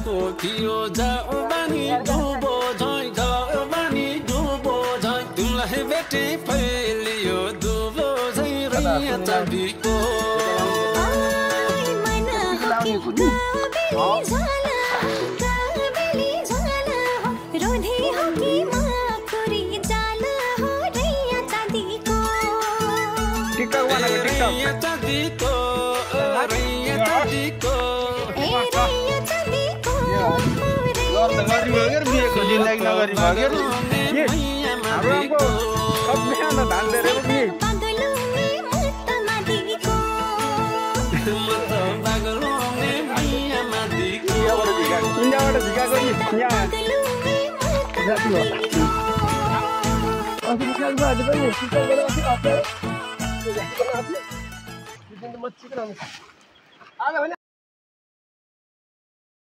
को थियो जाऊ बानी डुबो झै जाऊ बानी डुबो झै तिमीलाई भेटे फैलियो डुबो झै रैया चाँदीको रैया चाँदीको रैया चाँदीको